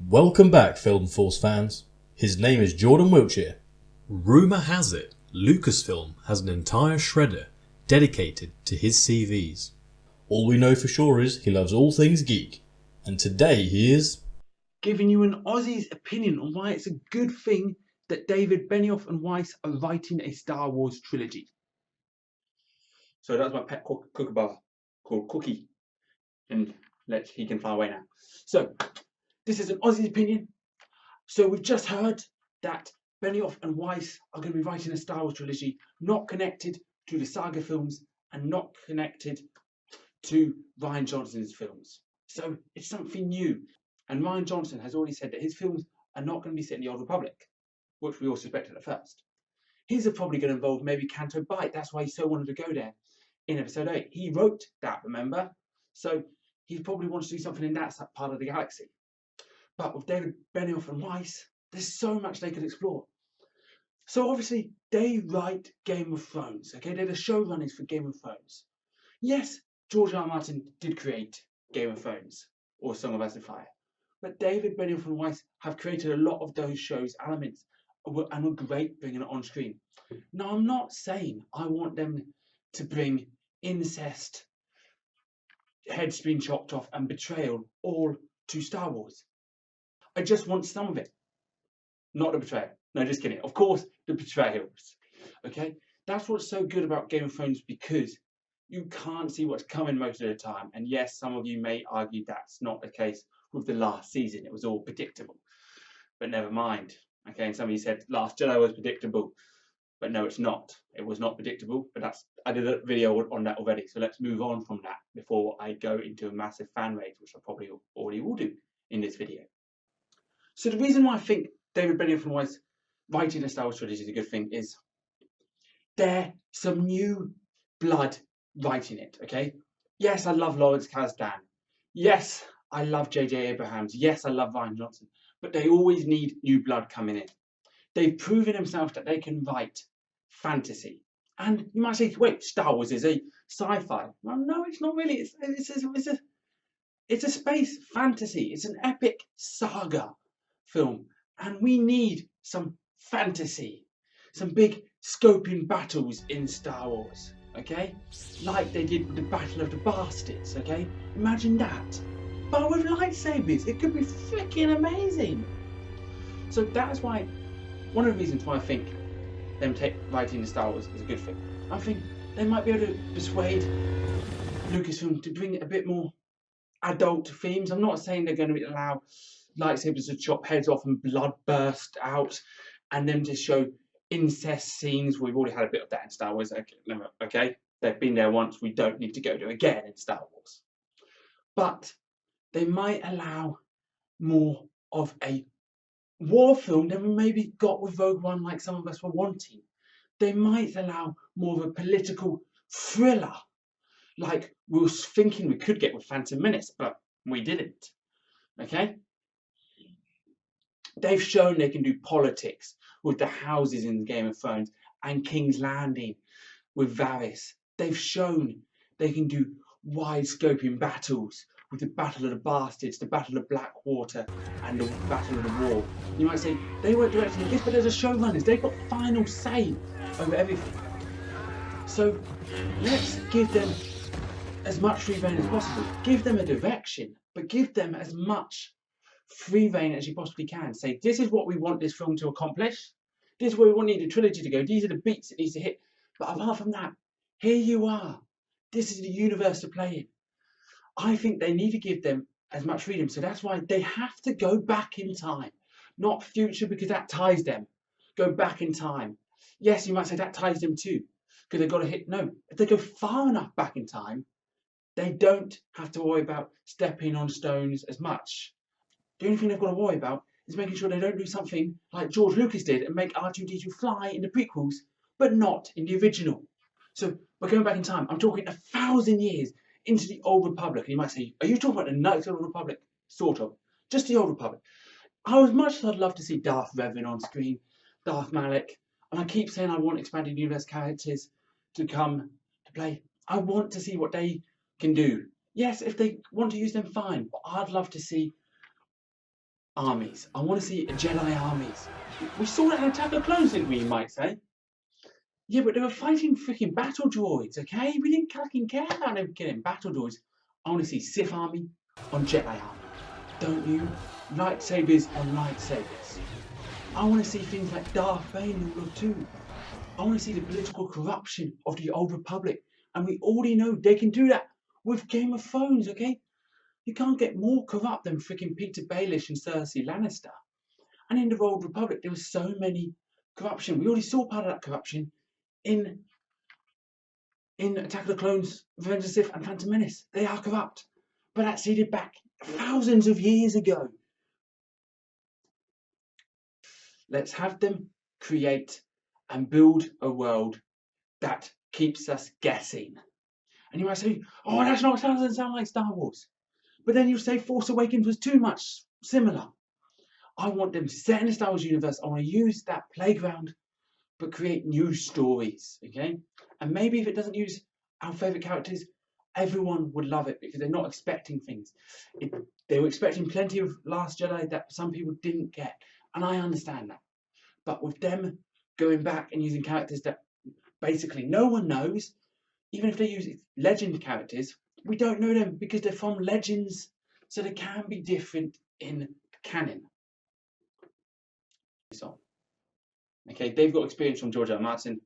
Welcome back, Film Force fans. His name is Jordan Wiltshire. Rumour has it, Lucasfilm has an entire shredder dedicated to his CVs. All we know for sure is he loves all things geek. And today he is giving you an Aussie's opinion on why it's a good thing that Benioff and Weiss are writing a Star Wars trilogy. So that's my pet kookaburra called Cookie, and he can fly away now. So this is an Aussie's opinion. So we've just heard that Benioff and Weiss are going to be writing a Star Wars trilogy, not connected to the saga films and not connected to Rian Johnson's films. So it's something new. And Rian Johnson has already said that his films are not going to be set in the Old Republic, which we all suspected at first. His are probably going to involve maybe Canto Bight. That's why he so wanted to go there in episode 8. He wrote that, remember? So he probably wants to do something in that part of the galaxy. But with David Benioff and Weiss, there's so much they could explore. So obviously, they write Game of Thrones, okay? They're the showrunners for Game of Thrones. Yes, George R. R. Martin did create Game of Thrones, or Song of Ice and Fire. But David Benioff and Weiss have created a lot of those shows' elements and were great bringing it on screen. Now, I'm not saying I want them to bring incest, heads being chopped off, and betrayal all to Star Wars. I just want some of it. Not the betrayal. No, just kidding. Of course, the betrayals. Okay? That's what's so good about Game of Thrones, because you can't see what's coming most of the time. And yes, some of you may argue that's not the case with the last season. It was all predictable. But never mind. Okay, and some of you said Last Jedi was predictable. But no, it's not. It was not predictable. But I did a video on that already. So let's move on from that before I go into a massive fan rage, which I probably already will do in this video. So the reason why I think David Benioff and Weiss writing a Star Wars trilogy is a good thing is there's some new blood writing it, okay? Yes, I love Lawrence Kasdan. Yes, I love J.J. Abrams. Yes, I love Rian Johnson. But they always need new blood coming in. They've proven themselves that they can write fantasy. And you might say, wait, Star Wars is a sci-fi. Well, no, it's not really. It's a space fantasy. It's an epic saga film. And we need some fantasy. Some big scoping battles in Star Wars. Okay? Like they did with the Battle of the Bastards. Okay? Imagine that. But with lightsabers, it could be freaking amazing. So that's why, one of the reasons why I think them writing the Star Wars is a good thing. I think they might be able to persuade Lucasfilm to bring a bit more adult themes. I'm not saying they're going to allow lightsabers to chop heads off and blood burst out, and them to show incest scenes. We've already had a bit of that in Star Wars. Okay, they've been there once. We don't need to go there again in Star Wars. But they might allow more of a war film than we maybe got with Rogue One, like some of us were wanting. They might allow more of a political thriller, like we were thinking we could get with Phantom Menace, but we didn't. Okay? They've shown they can do politics with the houses in Game of Thrones and King's Landing with Varys. They've shown they can do wide-scoping battles with the Battle of the Bastards, the Battle of Blackwater, and the Battle of the Wall. You might say, they weren't directing this, but they're the showrunners. They've got final say over everything. So let's give them as much free reign as possible. Give them a direction, but give them as much free reign as you possibly can. Say, this is what we want this film to accomplish. This is where we want the trilogy to go. These are the beats it needs to hit. But apart from that, here you are. This is the universe to play in. I think they need to give them as much freedom. So that's why they have to go back in time. Not future, because that ties them. Go back in time. Yes, you might say that ties them too, because they've got to hit. No, if they go far enough back in time, they don't have to worry about stepping on stones as much. The only thing they've got to worry about is making sure they don't do something like George Lucas did and make R2-D2 fly in the prequels, but not in the original. So we're going back in time. I'm talking 1,000 years into the Old Republic. And you might say, are you talking about the Knights of the Old Republic? Sort of. Just the Old Republic. As much as I'd love to see Darth Revan on screen, Darth Malak, and I keep saying I want expanded universe characters to come to play, I want to see what they can do. Yes, if they want to use them, fine. But I'd love to see armies. I want to see Jedi armies. We saw that in Attack of the Clones, didn't we, you might say? Yeah, but they were fighting freaking battle droids, okay? We didn't fucking care about them killing battle droids. I want to see Sith army on Jedi army. Don't you? Lightsabers on lightsabers. I want to see things like Darth Vader in World 2. I want to see the political corruption of the Old Republic. And we already know they can do that with Game of Thrones, okay? You can't get more corrupt than freaking Peter Baelish and Cersei Lannister. And in the Old Republic, there was so many corruption. We already saw part of that corruption in Attack of the Clones, Revenge of the Sith, and Phantom Menace. They are corrupt. But that's dated back thousands of years ago. Let's have them create and build a world that keeps us guessing. And you might say, oh, that doesn't sound like Star Wars. But then you say Force Awakens was too much similar. I want them set in the Star Wars universe. I want to use that playground, but create new stories, okay? And maybe if it doesn't use our favourite characters, everyone would love it because they're not expecting things. They were expecting plenty of Last Jedi that some people didn't get. And I understand that. But with them going back and using characters that basically no one knows, even if they use legend characters, we don't know them because they're from legends, so they can be different in canon. So, okay, they've got experience from George R. R. Martin.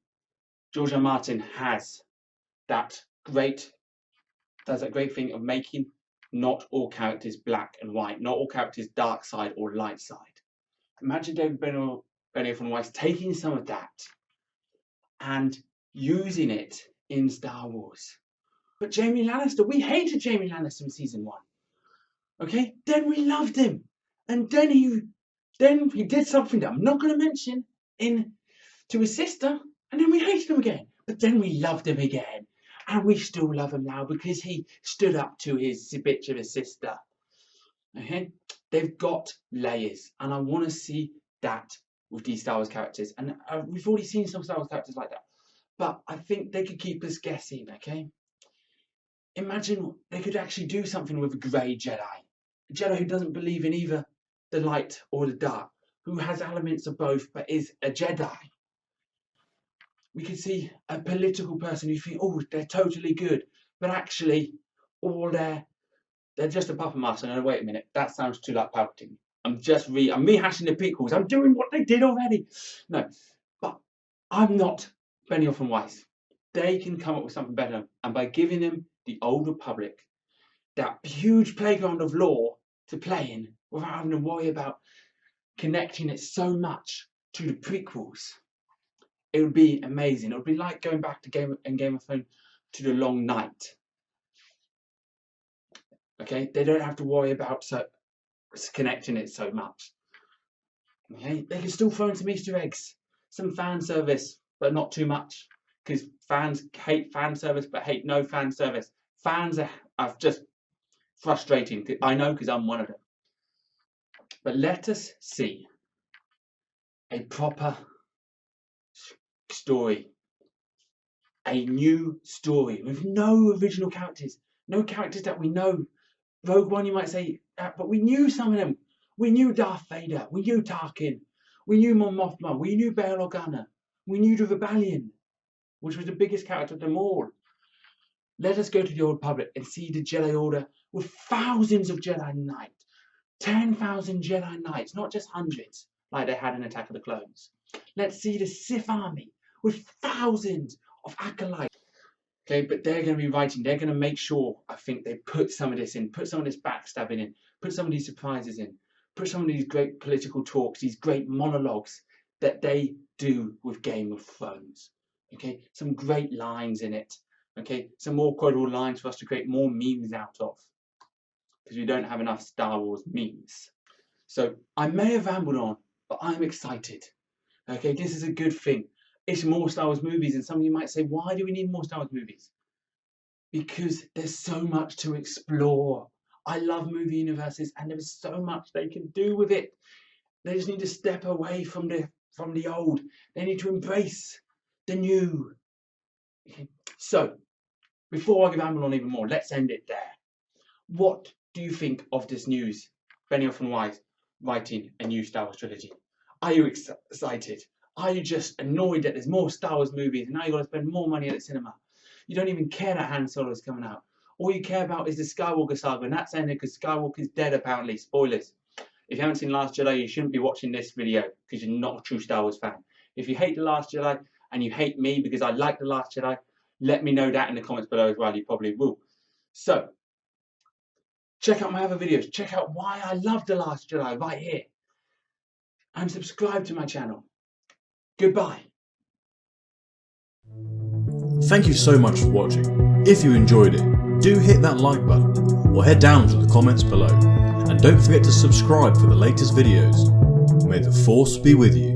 George R. R. Martin has that great thing of making not all characters black and white, not all characters dark side or light side. Imagine David Benioff and Weiss taking some of that and using it in Star Wars. But Jaime Lannister, we hated Jaime Lannister in season 1. Okay, then we loved him, and then he did something that I'm not going to mention to his sister, and then we hated him again. But then we loved him again, and we still love him now because he stood up to his bitch of a sister. Okay, they've got layers, and I want to see that with these Star Wars characters, and we've already seen some Star Wars characters like that. But I think they could keep us guessing, okay? Imagine they could actually do something with a grey Jedi. A Jedi who doesn't believe in either the light or the dark, who has elements of both but is a Jedi. We could see a political person who think, oh, they're totally good, but actually all they're just a puppet master. No, wait a minute, that sounds too like Palpatine. I'm rehashing the prequels. I'm doing what they did already. No, but I'm not Benioff and Weiss. They can come up with something better, and by giving them the Old Republic, that huge playground of lore to play in, without having to worry about connecting it so much to the prequels, it would be amazing. It would be like going back to Game of Thrones to the Long Night. Okay, they don't have to worry about connecting it so much. Okay, they can still throw in some Easter eggs, some fan service, but not too much, because fans hate fan service but hate no fan service. Fans are just frustrating. I know, because I'm one of them. But let us see a proper story, a new story with no original characters, no characters that we know. Rogue One, you might say, but we knew some of them. We knew Darth Vader, we knew Tarkin, we knew Mon Mothma, we knew Bail Organa, we knew the Rebellion, which was the biggest character of them all. Let us go to the Old Republic and see the Jedi Order with thousands of Jedi Knights, 10,000 Jedi Knights, not just hundreds like they had in Attack of the Clones. Let's see the Sith army with thousands of acolytes. Okay, but they're going to be writing, they're going to make sure, I think, they put some of this in, put some of this backstabbing in, put some of these surprises in, put some of these great political talks, these great monologues that they do with Game of Thrones. Okay, some great lines in it. Okay, some more quotable lines for us to create more memes out of, because we don't have enough Star Wars memes. So I may have rambled on, but I'm excited. Okay, this is a good thing. It's more Star Wars movies, and some of you might say, why do we need more Star Wars movies? Because there's so much to explore. I love movie universes, and there's so much they can do with it. They just need to step away from the old. They need to embrace the new. Okay. So, before I ramble on even more, let's end it there. What do you think of this news, Benioff and Weiss? writing a new Star Wars trilogy? Are you excited? Are you just annoyed that there's more Star Wars movies and now you've got to spend more money at the cinema? You don't even care that Han Solo is coming out. All you care about is the Skywalker saga, and that's ended because Skywalker's dead apparently. Spoilers. If you haven't seen Last Jedi, you shouldn't be watching this video because you're not a true Star Wars fan. If you hate The Last Jedi and you hate me because I like The Last Jedi, let me know that in the comments below as well. You probably will. So, check out my other videos. Check out why I love The Last Jedi right here. And subscribe to my channel. Goodbye. Thank you so much for watching. If you enjoyed it, do hit that like button or head down to the comments below. And don't forget to subscribe for the latest videos. May the Force be with you.